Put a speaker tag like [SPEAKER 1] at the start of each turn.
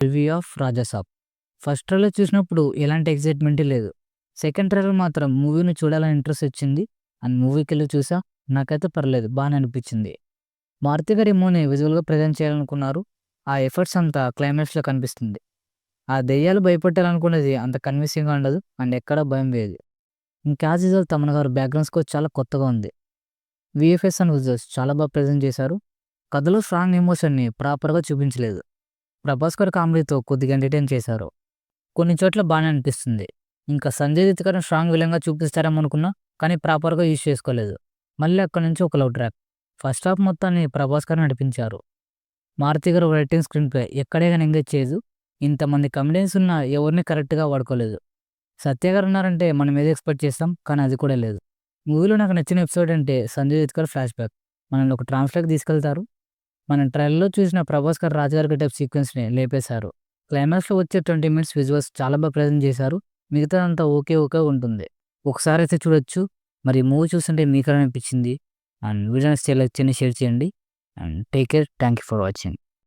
[SPEAKER 1] Review of 'Raja Saab'. First trailer చూసినప్పుడు ఎలాంటి ఎక్సైట్‌మెంటే లేదు. సెకండ్ ట్రైలర్ మాత్రం మూవీని చూడాలని ఇంట్రెస్ట్ వచ్చింది. అండ్ మూవీకెళ్ళి చూసా. నాకైతే పర్లేదు బానే అనిపించింది. మారుతి గారు ఏమోని విజువల్‌గా ప్రెజెంట్ చేయాలనుకున్నారు. ఆ ఎఫర్ట్స్ అంతా క్లైమాక్స్‌లో కనిపిస్తుంది. ఆ దెయ్యాలు భయపెట్టాలనుకున్నది అంత కన్విన్సింగ్‌గా ఉండదు. అండ్ ఎక్కడా భయం లేదు. ఇంకా యాజ్ యూజువల్ తమన్ గారు బ్యాక్‌గ్రౌండ్ స్కోర్ చాలా కొత్తగా ఉంది. వీఎఫ్ఎక్స్ అండ్ విజువల్స్ చాలా బాగా ప్రెజెంట్ చేశారు. కథలో స్ట్రాంగ్ ఎమోషన్‌ని ప్రాపర్‌గా చూపించలేదు. ప్రభాస్ గారు కామెడీతో కొద్దిగా ఎంటర్‌టైన్ చేశారు. కొన్ని చోట్ల బానే అనిపిస్తుంది. ఇంకా సంజయ్ దత్ గారిని స్ట్రాంగ్ విలన్‌గా చూపిస్తారేమో అనుకున్నా, కానీ ప్రాపర్‌గా యూజ్ చేసుకోలేదు. మళ్ళీ అక్కడి నుంచి ఒక లవ్ ట్రాక్. ఫస్ట్ హాఫ్ మొత్తాన్ని ప్రభాస్ గారు నడిపించారు. మారుతి గారు రైటింగ్, స్క్రీన్ ప్లే ఎక్కడే గాని ఎంగేజ్ చేయదు. ఇంతమంది కమెడియన్స్ ఉన్నా ఎవరిని కరెక్ట్‌గా వాడుకోలేదు. సత్య గారు ఉన్నారంటే మనం ఏదో ఎక్స్‌పెక్ట్ చేస్తాం. కానీ అది కూడా లేదు. మూవీలో నాకు నచ్చిన ఎపిసోడ్ అంటే సంజయ్ దత్ గారి ఫ్లాష్ బ్యాక్. మనల్ని ఒక ట్రాన్స్‌లోకి తీసుకెళ్తారు. మనం ట్రైలర్‌లో చూసిన ప్రభాస్ గారు రాజుగారి గెటప్ సీక్వెన్స్‌ని లేపేశారు. క్లైమాక్స్‌లో వచ్చే 20 మినిట్స్ విజువల్స్ చాలా బాగా ప్రెజెంట్ చేశారు. మిగతాదంతా ఓకే ఓకే ఉంటుంది. ఒకసారైతే చూడొచ్చు. మరి మూవీ చూస్తుంటే మీకెలా అనిపించింది? అండ్ వీడియో నచ్చితే లైక్ చేయండి, షేర్ చేయండి. And take care. Thank you for watching.